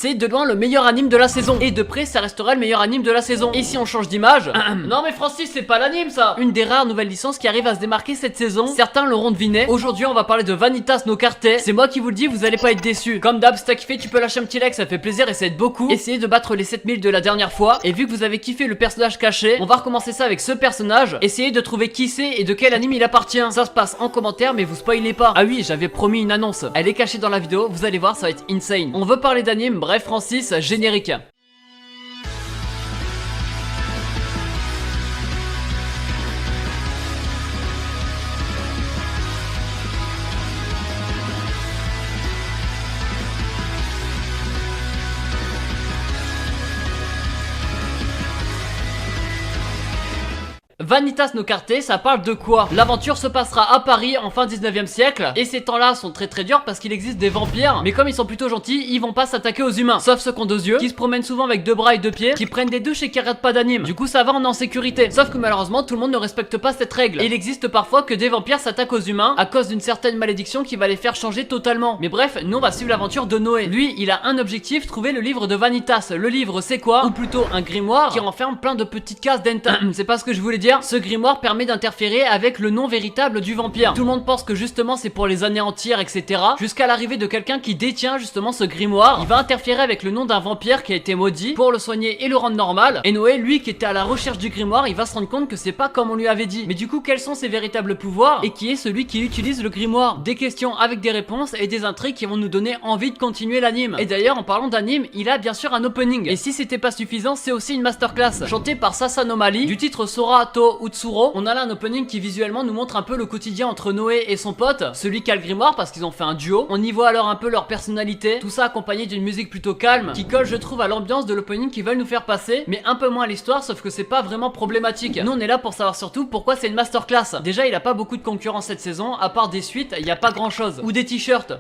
c'est de loin le meilleur anime de la saison. Et de près, ça restera le meilleur anime de la saison. Et si on change d'image... Non mais Francis, c'est pas l'anime ça. Une des rares nouvelles licences qui arrive à se démarquer cette saison. Certains l'auront deviné. Aujourd'hui, on va parler de Vanitas no Carte. C'est moi qui vous le dis, vous allez pas être déçus. Comme d'hab, si t'as kiffé, tu peux lâcher un petit like, ça fait plaisir et ça aide beaucoup. Essayez de battre les 7000 de la dernière fois. Et vu que vous avez kiffé le personnage caché, on va recommencer ça avec ce personnage. Essayez de trouver qui c'est et de quel anime il appartient. Ça se passe en commentaire, mais vous spoilez pas. Ah oui, j'avais promis une annonce. Elle est cachée dans la vidéo, vous allez voir, ça va être insane. On veut parler d'anime, bref Francis, générique. Vanitas no Carte, ça parle de quoi? L'aventure se passera à Paris en fin 19e siècle. Et ces temps-là sont très durs parce qu'il existe des vampires. Mais comme ils sont plutôt gentils, ils vont pas s'attaquer aux humains. Sauf ceux qui ont 2 yeux, qui se promènent souvent avec 2 bras et 2 pieds, qui prennent des douches et qui arrêtent pas d'anime. Du coup ça va, on est en sécurité. Sauf que malheureusement tout le monde ne respecte pas cette règle. Et il existe parfois que des vampires s'attaquent aux humains à cause d'une certaine malédiction qui va les faire changer totalement. Mais bref, nous on va suivre l'aventure de Noé. Lui, il a un objectif, trouver le livre de Vanitas. Le livre c'est quoi? Ou plutôt un grimoire qui renferme plein de petites cases d'Enta. C'est pas ce que je voulais dire. Ce grimoire permet d'interférer avec le nom véritable du vampire. Tout le monde pense que justement c'est pour les anéantir, etc. Jusqu'à l'arrivée de quelqu'un qui détient justement ce grimoire. Il va interférer avec le nom d'un vampire qui a été maudit pour le soigner et le rendre normal. Et Noé, lui qui était à la recherche du grimoire, il va se rendre compte que c'est pas comme on lui avait dit. Mais du coup, quels sont ses véritables pouvoirs et qui est celui qui utilise le grimoire? Des questions avec des réponses et des intrigues qui vont nous donner envie de continuer l'anime. Et d'ailleurs, en parlant d'anime, il a bien sûr un opening. Et si c'était pas suffisant, c'est aussi une masterclass chantée par Sasanomali du titre Sora to Utsuro. On a là un opening qui visuellement nous montre un peu le quotidien entre Noé et son pote, celui qui a le grimoire parce qu'ils ont fait un duo. On y voit alors un peu leur personnalité, tout ça accompagné d'une musique plutôt calme qui colle je trouve à l'ambiance de l'opening qu'ils veulent nous faire passer, mais un peu moins à l'histoire, sauf que c'est pas vraiment problématique. Nous on est là pour savoir surtout pourquoi c'est une masterclass. Déjà il a pas beaucoup de concurrence cette saison, à part des suites, il y a pas grand chose. Ou des t-shirts.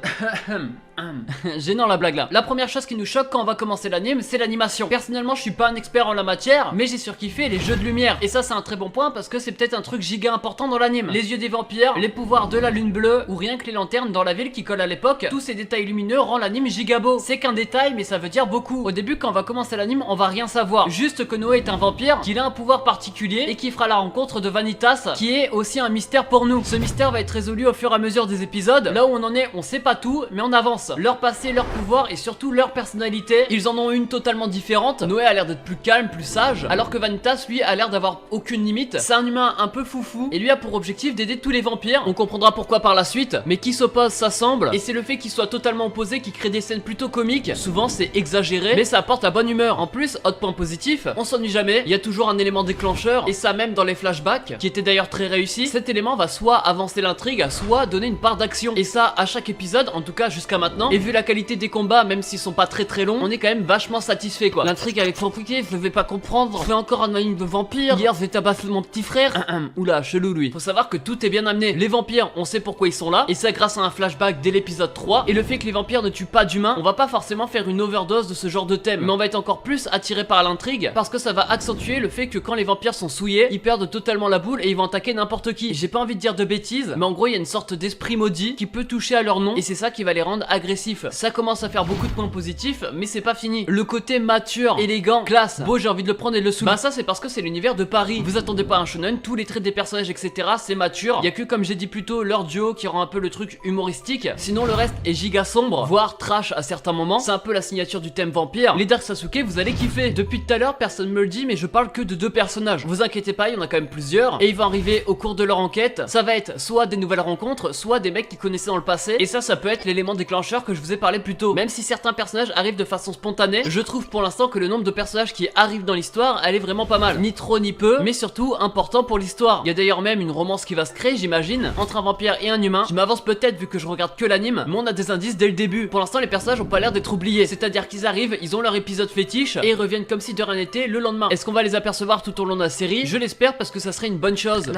Gênant la blague là. La première chose qui nous choque quand on va commencer l'anime, c'est l'animation. Personnellement je suis pas un expert en la matière, mais j'ai surkiffé les jeux de lumière. Et ça c'est un très bon point parce que c'est peut-être un truc giga important dans l'anime. Les yeux des vampires, les pouvoirs de la lune bleue, ou rien que les lanternes dans la ville qui collent à l'époque. Tous ces détails lumineux rendent l'anime giga beau. C'est qu'un détail mais ça veut dire beaucoup. Au début quand on va commencer l'anime on va rien savoir. Juste que Noé est un vampire, qu'il a un pouvoir particulier et qui fera la rencontre de Vanitas, qui est aussi un mystère pour nous. Ce mystère va être résolu au fur et à mesure des épisodes. Là où on en est, on sait pas tout, mais on avance. Leur passé, leur pouvoir et surtout leur personnalité, ils en ont une totalement différente. Noé a l'air d'être plus calme, plus sage, alors que Vanitas lui a l'air d'avoir aucune limite. C'est un humain un peu foufou et lui a pour objectif d'aider tous les vampires. On comprendra pourquoi par la suite, mais qui s'oppose s'assemble, et c'est le fait qu'ils soient totalement opposés qui crée des scènes plutôt comiques. Souvent c'est exagéré, mais ça apporte la bonne humeur. En plus, autre point positif, on s'ennuie jamais, il y a toujours un élément déclencheur, et ça même dans les flashbacks, qui était d'ailleurs très réussi. Cet élément va soit avancer l'intrigue, soit donner une part d'action, et ça à chaque épisode, en tout cas jusqu'à maintenant. Et vu la qualité des combats, même s'ils sont pas très longs, on est quand même vachement satisfait quoi. L'intrigue avec compliqué, je vais pas comprendre, je fais encore un anime de vampire, hier j'ai tabassé mon petit frère. Oula, chelou lui. Faut savoir que tout est bien amené. Les vampires, on sait pourquoi ils sont là, et ça grâce à un flashback dès l'épisode 3, et le fait que les vampires ne tuent pas d'humains, on va pas forcément faire une overdose de ce genre de thème, mais on va être encore plus attiré par l'intrigue, parce que ça va accentuer le fait que quand les vampires sont souillés, ils perdent totalement la boule et ils vont attaquer n'importe qui. J'ai pas envie de dire de bêtises, mais en gros il y a une sorte d'esprit maudit qui peut toucher à leur nom, et c'est ça qui va les rendre agressifs. Ça commence à faire beaucoup de points positifs, mais c'est pas fini. Le côté mature, élégant, classe, beau, j'ai envie de le prendre et de le soulever. Bah ça c'est parce que c'est l'univers de Paris. Vous attendez pas un shonen, tous les traits des personnages etc c'est mature. Il y a que comme j'ai dit plus tôt leur duo qui rend un peu le truc humoristique. Sinon le reste est giga sombre, voire trash à certains moments. C'est un peu la signature du thème vampire. Les Dark Sasuke vous allez kiffer. Depuis tout à l'heure personne me le dit mais je parle que de 2 personnages. Vous inquiétez pas, il y en a quand même plusieurs. Et ils vont arriver au cours de leur enquête. Ça va être soit des nouvelles rencontres, soit des mecs qui connaissaient dans le passé. Et ça peut être l'élément déclencheur que je vous ai parlé plus tôt. Même si certains personnages arrivent de façon spontanée, je trouve pour l'instant que le nombre de personnages qui arrivent dans l'histoire, elle est vraiment pas mal. Ni trop ni peu, mais surtout important pour l'histoire. Il y a d'ailleurs même une romance qui va se créer, j'imagine, entre un vampire et un humain. Je m'avance peut-être vu que je regarde que l'anime, mais on a des indices dès le début. Pour l'instant, les personnages ont pas l'air d'être oubliés. C'est-à-dire qu'ils arrivent, ils ont leur épisode fétiche et ils reviennent comme si de rien n'était le lendemain. Est-ce qu'on va les apercevoir tout au long de la série? Je l'espère parce que ça serait une bonne chose.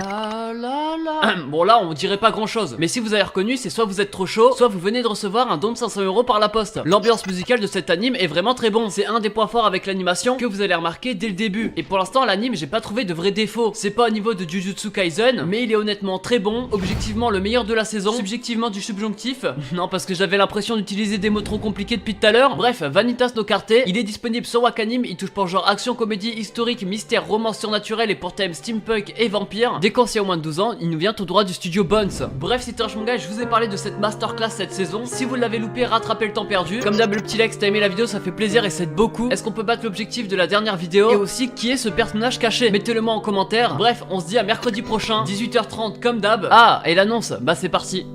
Bon là, on dirait pas grand-chose. Mais si vous avez reconnu, c'est soit vous êtes trop chaud, soit vous venez de recevoir un don de 500 € par la poste. L'ambiance musicale de cet anime est vraiment très bon. C'est un des points forts avec l'animation que vous allez remarquer dès le début. Et pour l'instant, l'anime, j'ai pas trouvé de vrais défauts. niveau. C'est pas au niveau de Jujutsu Kaisen, mais il est honnêtement très bon, objectivement le meilleur de la saison, subjectivement du subjonctif. Non, parce que j'avais l'impression d'utiliser des mots trop compliqués depuis tout à l'heure. Bref, Vanitas no Carte, il est disponible sur Wakanim, il touche pour genre action, comédie, historique, mystère, romance surnaturelle et pour thème steampunk et vampire. Dès qu'on s'y a au moins de 12 ans, il nous vient tout droit du studio Bones. Bref, c'était Rush Manga et je vous ai parlé de cette masterclass cette saison. Si vous l'avez loupé, rattrapez le temps perdu. Comme d'hab, le petit like, si t'as aimé la vidéo, ça fait plaisir et ça aide beaucoup. Est-ce qu'on peut battre l'objectif de la dernière vidéo? Et aussi, qui est ce personnage caché? Mettez-le moi en commentaire. Bref, on se dit à mercredi prochain, 18h30 comme d'hab. Ah, et l'annonce, bah c'est parti.